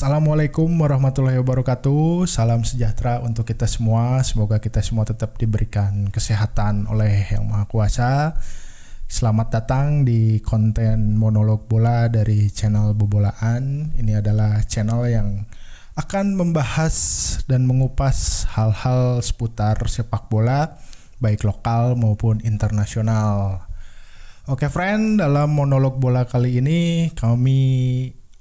Assalamualaikum warahmatullahi wabarakatuh. Salam sejahtera untuk kita semua. Semoga kita semua tetap diberikan kesehatan oleh Yang Maha Kuasa. Selamat datang di konten monolog bola dari channel Bobolaan. Ini adalah channel yang akan membahas dan mengupas hal-hal seputar sepak bola, baik lokal maupun internasional. Oke friend, dalam monolog bola kali ini kami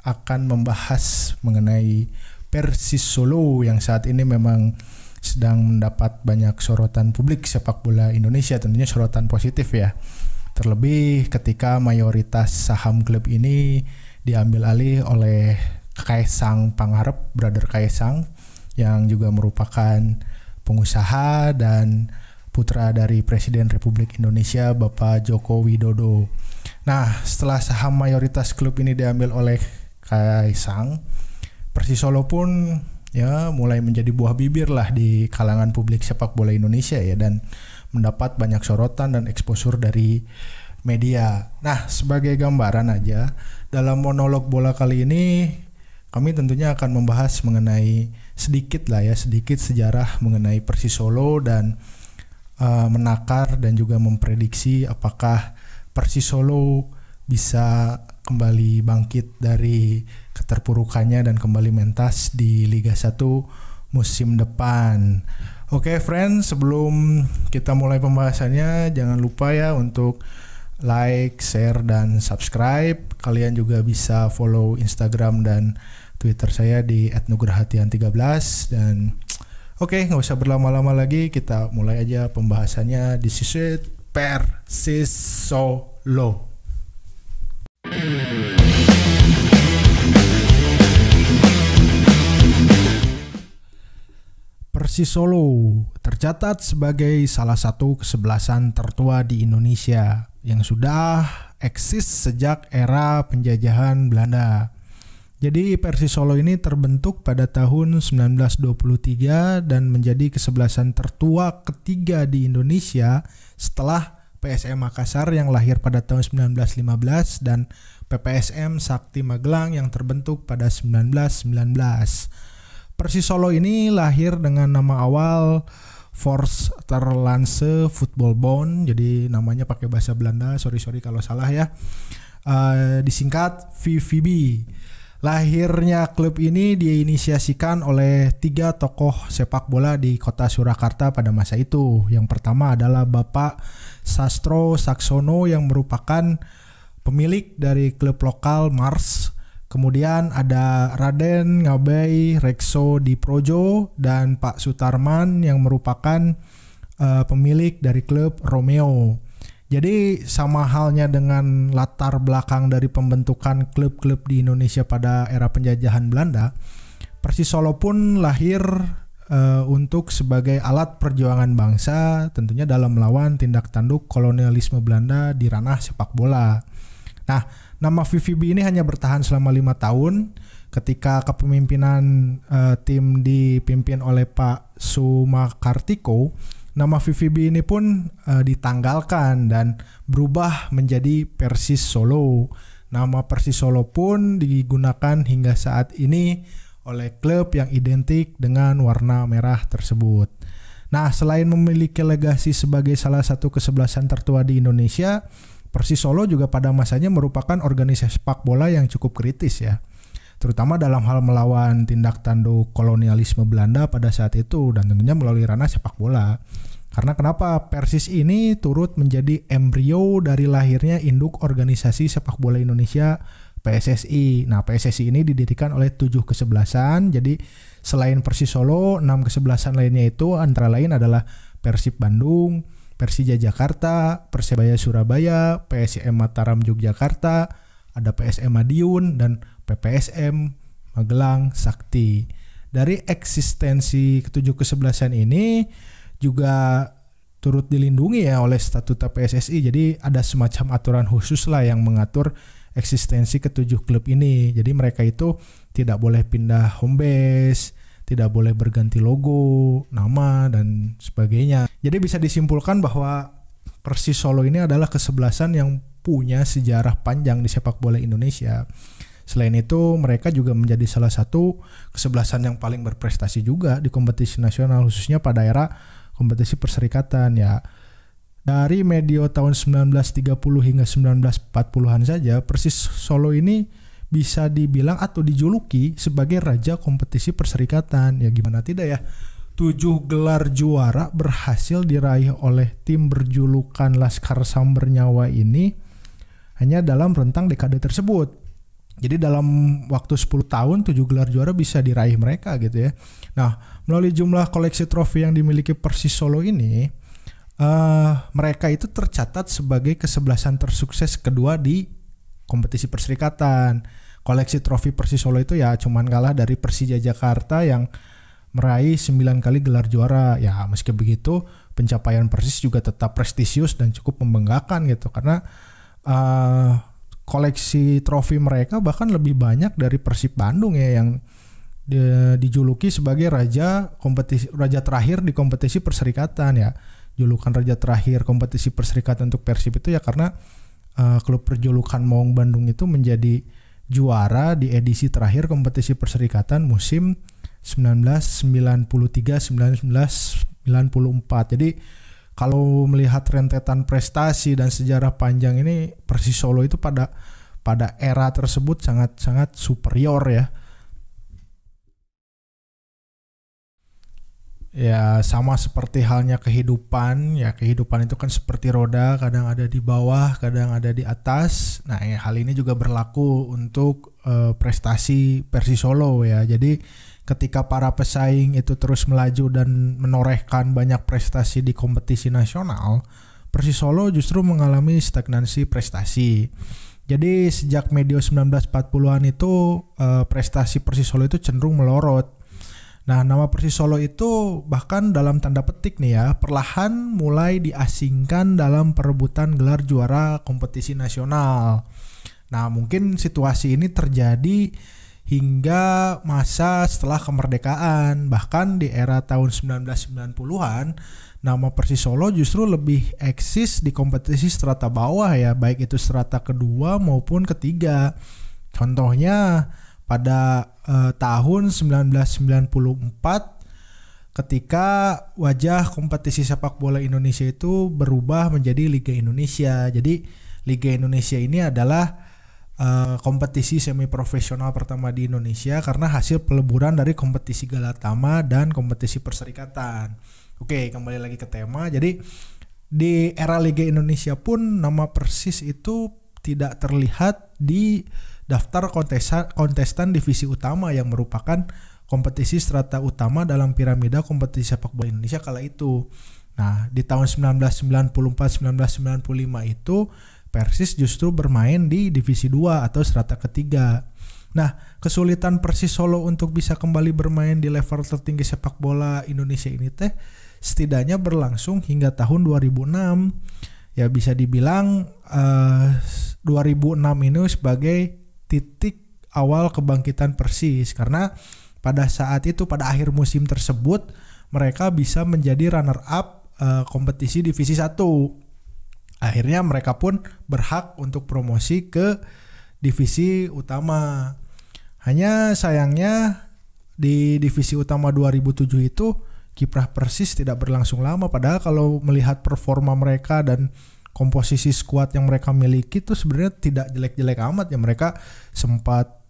akan membahas mengenai Persis Solo yang saat ini memang sedang mendapat banyak sorotan publik sepak bola Indonesia, tentunya sorotan positif ya. Terlebih ketika mayoritas saham klub ini diambil alih oleh Kaisang Pangarep, brother Kaisang, yang juga merupakan pengusaha dan putra dari Presiden Republik Indonesia Bapak Joko Widodo. Nah, setelah saham mayoritas klub ini diambil oleh Kaisang, Persis Solo pun ya mulai menjadi buah bibir lah di kalangan publik sepak bola Indonesia ya, dan mendapat banyak sorotan dan exposure dari media. Nah, sebagai gambaran aja, dalam monolog bola kali ini kami tentunya akan membahas mengenai sedikit sejarah mengenai Persis Solo dan menakar dan juga memprediksi apakah Persis Solo bisa kembali bangkit dari keterpurukannya dan kembali mentas di Liga 1 musim depan. Oke friends, sebelum kita mulai pembahasannya, jangan lupa ya untuk like, share, dan subscribe. Kalian juga bisa follow Instagram dan Twitter saya di @nugrahatian13. Dan oke, nggak usah berlama-lama lagi, kita mulai aja pembahasannya di sisi Persis Solo. Persis Solo tercatat sebagai salah satu kesebelasan tertua di Indonesia yang sudah eksis sejak era penjajahan Belanda. Jadi Persis Solo ini terbentuk pada tahun 1923 dan menjadi kesebelasan tertua ketiga di Indonesia setelah PSM Makassar yang lahir pada tahun 1915 dan PPSM Sakti Magelang yang terbentuk pada 1919. Persis Solo ini lahir dengan nama awal Voorsterlandse Voetbalbond, jadi namanya pakai bahasa Belanda, sorry kalau salah ya, disingkat VVB. Lahirnya klub ini diinisiasikan oleh 3 tokoh sepak bola di kota Surakarta pada masa itu. Yang pertama adalah Bapak Sastro Saksono yang merupakan pemilik dari klub lokal Mars. Kemudian ada Raden Ngabei Rekso Diprojo dan Pak Sutarman yang merupakan pemilik dari klub Romeo. Jadi sama halnya dengan latar belakang dari pembentukan klub-klub di Indonesia pada era penjajahan Belanda, Persis Solo pun lahir untuk sebagai alat perjuangan bangsa, tentunya dalam melawan tindak tanduk kolonialisme Belanda di ranah sepak bola. Nah, nama VVB ini hanya bertahan selama 5 tahun ketika kepemimpinan tim dipimpin oleh Pak Sumakartiko. Nama VVB ini pun ditanggalkan dan berubah menjadi Persis Solo. Nama Persis Solo pun digunakan hingga saat ini oleh klub yang identik dengan warna merah tersebut. Nah, selain memiliki legasi sebagai salah satu kesebelasan tertua di Indonesia, Persis Solo juga pada masanya merupakan organisasi sepak bola yang cukup kritis ya, terutama dalam hal melawan tindak tanduk kolonialisme Belanda pada saat itu, dan tentunya melalui ranah sepak bola. Karena kenapa? Persis ini turut menjadi embrio dari lahirnya induk organisasi sepak bola Indonesia, PSSI. Nah, PSSI ini didirikan oleh 7 kesebelasan. Jadi selain Persis Solo, 6 kesebelasan lainnya itu antara lain adalah Persib Bandung, Persija Jakarta, Persebaya Surabaya, PSM Mataram Yogyakarta, ada PSM Madiun, dan PPSM Magelang Sakti. Dari eksistensi ketujuh kesebelasan ini juga turut dilindungi ya oleh statuta PSSI. Jadi ada semacam aturan khusus lah yang mengatur eksistensi ketujuh klub ini. Jadi mereka itu tidak boleh pindah home base, tidak boleh berganti logo, nama, dan sebagainya. Jadi bisa disimpulkan bahwa Persis Solo ini adalah kesebelasan yang punya sejarah panjang di sepak bola Indonesia. Selain itu, mereka juga menjadi salah satu kesebelasan yang paling berprestasi juga di kompetisi nasional, khususnya pada era kompetisi perserikatan ya. Dari medio tahun 1930 hingga 1940-an saja, Persis Solo ini bisa dibilang atau dijuluki sebagai raja kompetisi perserikatan. Ya gimana tidak ya. 7 gelar juara berhasil diraih oleh tim berjulukan Laskar Samber Nyawa ini hanya dalam rentang dekade tersebut. Jadi dalam waktu 10 tahun 7 gelar juara bisa diraih mereka gitu ya. Nah, melalui jumlah koleksi trofi yang dimiliki Persis Solo ini, mereka itu tercatat sebagai kesebelasan tersukses kedua di kompetisi perserikatan. Koleksi trofi Persis Solo itu ya cuman kalah dari Persija Jakarta yang meraih 9 kali gelar juara. Ya meski begitu pencapaian Persis juga tetap prestisius dan cukup membanggakan gitu, karena koleksi trofi mereka bahkan lebih banyak dari Persib Bandung ya, yang dijuluki sebagai raja terakhir di kompetisi perserikatan ya. Julukan raja terakhir kompetisi perserikatan untuk Persib itu ya karena klub berjulukan Maung Bandung itu menjadi juara di edisi terakhir kompetisi perserikatan musim 1993-1994. Jadi kalau melihat rentetan prestasi dan sejarah panjang ini, Persis Solo itu pada era tersebut sangat superior ya. Ya sama seperti halnya kehidupan, ya kehidupan itu kan seperti roda, kadang ada di bawah, kadang ada di atas. Nah ya, hal ini juga berlaku untuk prestasi Persis Solo ya. Jadi ketika para pesaing itu terus melaju dan menorehkan banyak prestasi di kompetisi nasional, Persis Solo justru mengalami stagnansi prestasi. Jadi sejak medio 1940-an itu prestasi Persis Solo itu cenderung melorot. Nah, nama Persis Solo itu bahkan dalam tanda petik nih ya, perlahan mulai diasingkan dalam perebutan gelar juara kompetisi nasional. Nah, mungkin situasi ini terjadi hingga masa setelah kemerdekaan. Bahkan di era tahun 1990-an, nama Persis Solo justru lebih eksis di kompetisi strata bawah ya, baik itu strata kedua maupun ketiga. Contohnya pada tahun 1994 ketika wajah kompetisi sepak bola Indonesia itu berubah menjadi Liga Indonesia. Jadi Liga Indonesia ini adalah kompetisi semi profesional pertama di Indonesia karena hasil peleburan dari kompetisi Galatama dan kompetisi perserikatan. Oke, kembali lagi ke tema. Jadi di era Liga Indonesia pun nama Persis itu tidak terlihat di daftar kontestan divisi utama yang merupakan kompetisi strata utama dalam piramida kompetisi sepak bola Indonesia kala itu. Nah, di tahun 1994-1995 itu Persis justru bermain di divisi 2 atau strata ketiga. Nah, kesulitan Persis Solo untuk bisa kembali bermain di level tertinggi sepak bola Indonesia ini setidaknya berlangsung hingga tahun 2006. Ya bisa dibilang 2006 ini sebagai titik awal kebangkitan Persis, karena pada saat itu pada akhir musim tersebut mereka bisa menjadi runner up kompetisi divisi 1. Akhirnya mereka pun berhak untuk promosi ke divisi utama. Hanya sayangnya di divisi utama 2007 itu kiprah Persis tidak berlangsung lama, padahal kalau melihat performa mereka dan komposisi skuad yang mereka miliki itu sebenarnya tidak jelek-jelek amat ya. Mereka sempat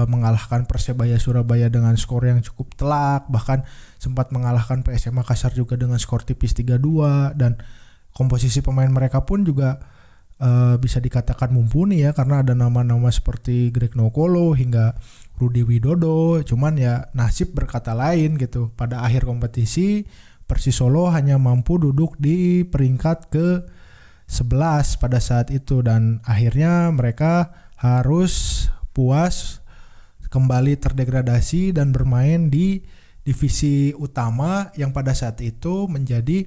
mengalahkan Persebaya Surabaya dengan skor yang cukup telak, bahkan sempat mengalahkan PSM Makassar juga dengan skor tipis 3-2, dan komposisi pemain mereka pun juga bisa dikatakan mumpuni ya, karena ada nama-nama seperti Greg Nokolo hingga Rudi Widodo. Cuman ya nasib berkata lain gitu. Pada akhir kompetisi Persis Solo hanya mampu duduk di peringkat ke-11 pada saat itu, dan akhirnya mereka harus puas kembali terdegradasi dan bermain di divisi utama yang pada saat itu menjadi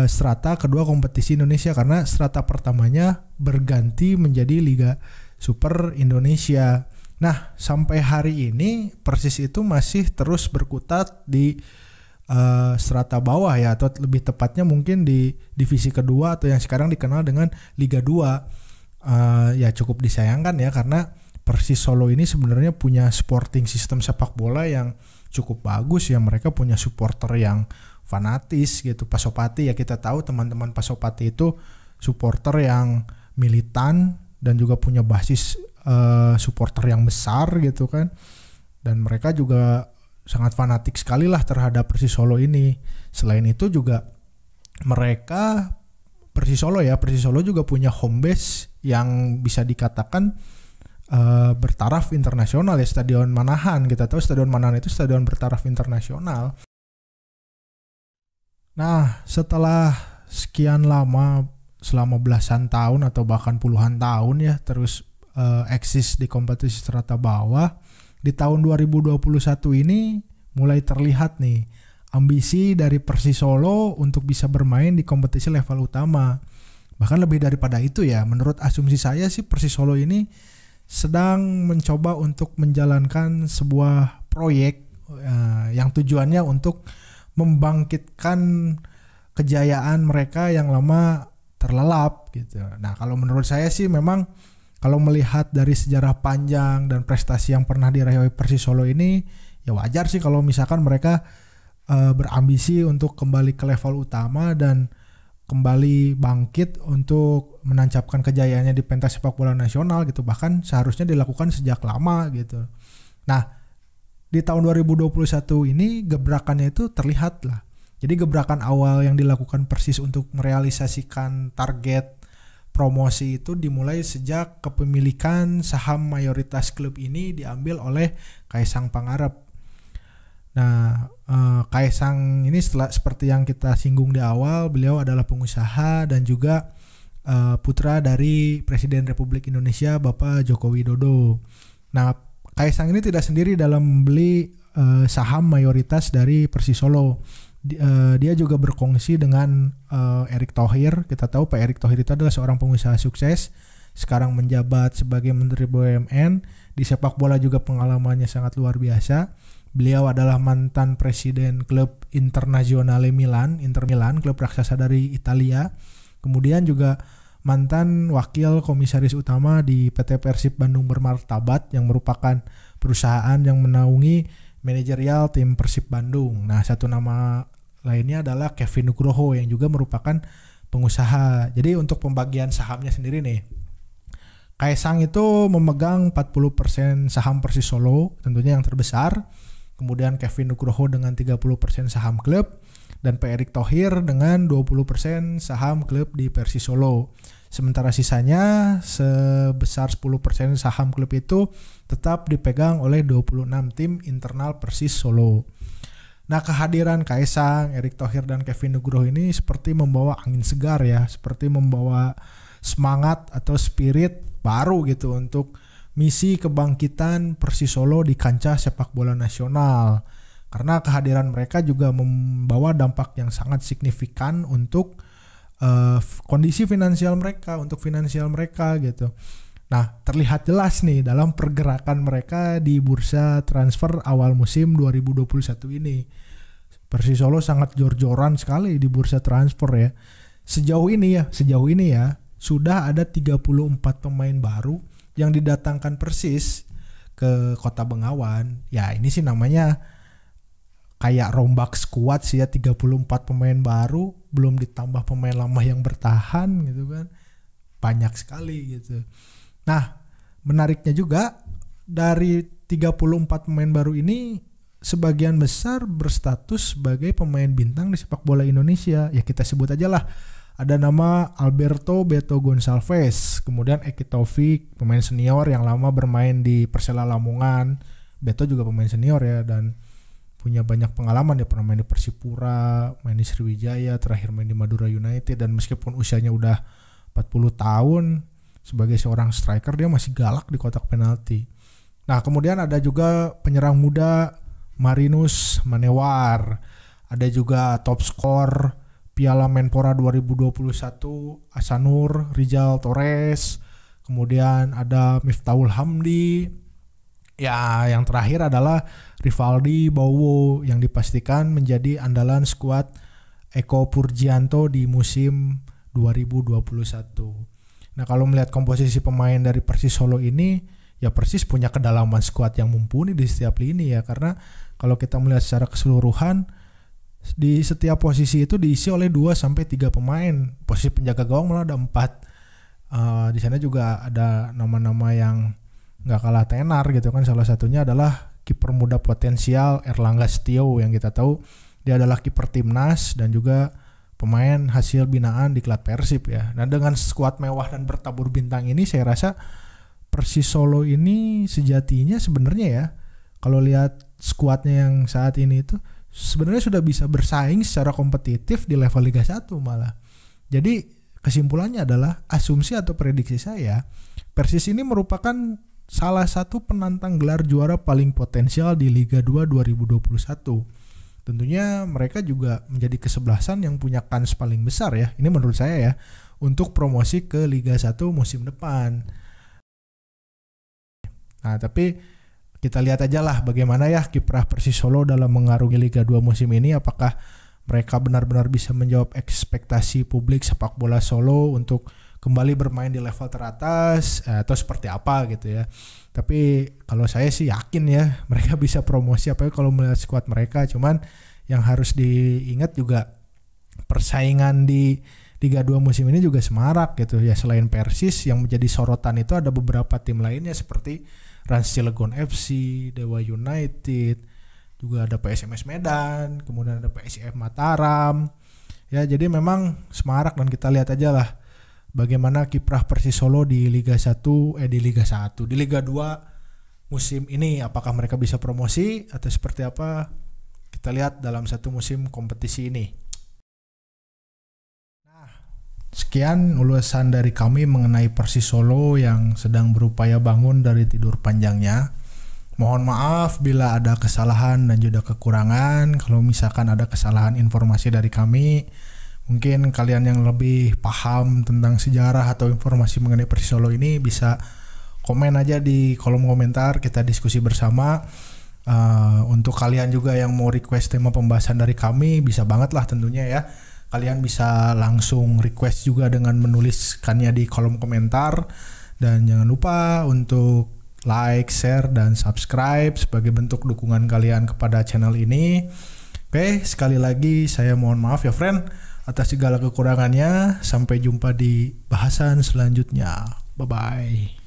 strata kedua kompetisi Indonesia, karena strata pertamanya berganti menjadi Liga Super Indonesia. Nah, sampai hari ini Persis itu masih terus berkutat di strata bawah ya, atau lebih tepatnya mungkin di divisi kedua atau yang sekarang dikenal dengan Liga 2. Ya cukup disayangkan ya, karena Persis Solo ini sebenarnya punya supporting sistem sepak bola yang cukup bagus ya. Mereka punya supporter yang fanatis gitu. Pasopati ya, kita tahu teman-teman Pasopati itu supporter yang militan dan juga punya basis supporter yang besar gitu kan. Dan mereka juga sangat fanatik sekali lah terhadap Persis Solo ini. Selain itu juga mereka Persis Solo juga punya home base yang bisa dikatakan bertaraf internasional ya, Stadion Manahan. Kita tahu Stadion Manahan itu stadion bertaraf internasional. Nah, setelah sekian lama, selama belasan tahun atau bahkan puluhan tahun ya terus eksis di kompetisi strata bawah, di tahun 2021 ini mulai terlihat nih ambisi dari Persis Solo untuk bisa bermain di kompetisi level utama. Bahkan lebih daripada itu ya, menurut asumsi saya sih Persis Solo ini sedang mencoba untuk menjalankan sebuah proyek yang tujuannya untuk membangkitkan kejayaan mereka yang lama terlelap gitu. Nah, kalau menurut saya sih memang kalau melihat dari sejarah panjang dan prestasi yang pernah diraih oleh Persis Solo ini, ya wajar sih kalau misalkan mereka berambisi untuk kembali ke level utama dan kembali bangkit untuk menancapkan kejayaannya di pentas sepak bola nasional gitu. Bahkan seharusnya dilakukan sejak lama gitu. Nah, di tahun 2021 ini gebrakannya itu terlihat lah. Jadi gebrakan awal yang dilakukan Persis untuk merealisasikan target promosi itu dimulai sejak kepemilikan saham mayoritas klub ini diambil oleh Kaisang Pangarep. Nah, Kaisang ini seperti yang kita singgung di awal, beliau adalah pengusaha dan juga putra dari Presiden Republik Indonesia Bapak Joko Widodo. Nah, Kaisang ini tidak sendiri dalam membeli saham mayoritas dari Persis Solo. Dia juga berkongsi dengan Erick Thohir. Kita tahu Pak Erick Thohir itu adalah seorang pengusaha sukses, sekarang menjabat sebagai Menteri BUMN. Di sepak bola juga pengalamannya sangat luar biasa. Beliau adalah mantan presiden klub Internazionale Milan, Inter Milan, klub raksasa dari Italia. Kemudian juga mantan wakil komisaris utama di PT Persib Bandung Bermartabat yang merupakan perusahaan yang menaungi manajerial tim Persib Bandung. Nah, satu nama lainnya adalah Kevin Nugroho yang juga merupakan pengusaha. Jadi untuk pembagian sahamnya sendiri nih, Kaisang itu memegang 40% saham Persis Solo, tentunya yang terbesar. Kemudian Kevin Nugroho dengan 30% saham klub, dan Pak Erick Thohir dengan 20% saham klub di Persis Solo. Sementara sisanya sebesar 10% saham klub itu tetap dipegang oleh 26 tim internal Persis Solo. Nah, kehadiran Kaisang, Erick Thohir, dan Kevin Nugroho ini seperti membawa angin segar ya, seperti membawa semangat atau spirit baru gitu untuk misi kebangkitan Persis Solo di kancah sepak bola nasional. Karena kehadiran mereka juga membawa dampak yang sangat signifikan untuk kondisi finansial mereka, untuk finansial mereka gitu. Nah, terlihat jelas nih dalam pergerakan mereka di bursa transfer awal musim 2021 ini. Persis Solo sangat jor-joran sekali di bursa transfer ya. Sejauh ini ya, sudah ada 34 pemain baru yang didatangkan Persis ke Kota Bengawan. Ya, ini sih namanya kayak rombak squad sih ya, 34 pemain baru belum ditambah pemain lama yang bertahan gitu kan. Banyak sekali gitu. Nah, menariknya juga dari 34 pemain baru ini sebagian besar berstatus sebagai pemain bintang di sepak bola Indonesia. Ya kita sebut aja lah. Ada nama Alberto Beto Gonçalves, kemudian Eki Taufik, pemain senior yang lama bermain di Persela Lamongan. Beto juga pemain senior ya dan punya banyak pengalaman. Dia pernah main di Persipura, main di Sriwijaya, terakhir main di Madura United, dan meskipun usianya udah 40 tahun, sebagai seorang striker dia masih galak di kotak penalti. Nah, kemudian ada juga penyerang muda Marinus Manewar. Ada juga top skor Piala Menpora 2021 Asanur Rizal Torres. Kemudian ada Miftahul Hamdi. Ya, yang terakhir adalah Rivaldi Bowo yang dipastikan menjadi andalan skuad Eko Purgianto di musim 2021. Nah, kalau melihat komposisi pemain dari Persis Solo ini, ya Persis punya kedalaman skuad yang mumpuni di setiap lini ya, karena kalau kita melihat secara keseluruhan di setiap posisi itu diisi oleh 2 sampai 3 pemain. Posisi penjaga gawang malah ada 4. Di sana juga ada nama-nama yang nggak kalah tenar gitu kan. Salah satunya adalah kiper muda potensial Erlangga Setio yang kita tahu dia adalah kiper timnas dan juga pemain hasil binaan di klub Persib ya. Nah dengan skuad mewah dan bertabur bintang ini saya rasa Persis Solo ini sejatinya sebenarnya ya, kalau lihat skuadnya yang saat ini itu sebenarnya sudah bisa bersaing secara kompetitif di level Liga 1 malah. Jadi kesimpulannya adalah asumsi atau prediksi saya, Persis ini merupakan salah satu penantang gelar juara paling potensial di Liga 2 2021. Tentunya mereka juga menjadi kesebelasan yang punya kans paling besar ya, ini menurut saya ya, untuk promosi ke Liga 1 musim depan. Nah tapi kita lihat aja lah bagaimana ya kiprah Persis Solo dalam mengarungi Liga 2 musim ini. Apakah mereka benar-benar bisa menjawab ekspektasi publik sepak bola Solo untuk kembali bermain di level teratas atau seperti apa gitu ya. Tapi kalau saya sih yakin ya mereka bisa promosi, apalagi kalau melihat skuad mereka. Cuman yang harus diingat juga persaingan di Liga 2 musim ini juga semarak gitu ya. Selain Persis yang menjadi sorotan itu ada beberapa tim lainnya seperti Rans Cilegon FC, Dewa United, juga ada PSMS Medan, kemudian ada PSIF Mataram. Ya, jadi memang semarak dan kita lihat aja lah bagaimana kiprah Persis Solo di Liga 1 di Liga 2 musim ini. Apakah mereka bisa promosi atau seperti apa? Kita lihat dalam satu musim kompetisi ini. Sekian ulasan dari kami mengenai Persis Solo yang sedang berupaya bangun dari tidur panjangnya. Mohon maaf bila ada kesalahan dan juga kekurangan. Kalau misalkan ada kesalahan informasi dari kami, mungkin kalian yang lebih paham tentang sejarah atau informasi mengenai Persis Solo ini bisa komen aja di kolom komentar, kita diskusi bersama. Untuk kalian juga yang mau request tema pembahasan dari kami, bisa banget lah tentunya ya. Kalian bisa langsung request juga dengan menuliskannya di kolom komentar. Dan jangan lupa untuk like, share, dan subscribe sebagai bentuk dukungan kalian kepada channel ini. Oke, sekali lagi saya mohon maaf ya friend atas segala kekurangannya. Sampai jumpa di bahasan selanjutnya. Bye-bye.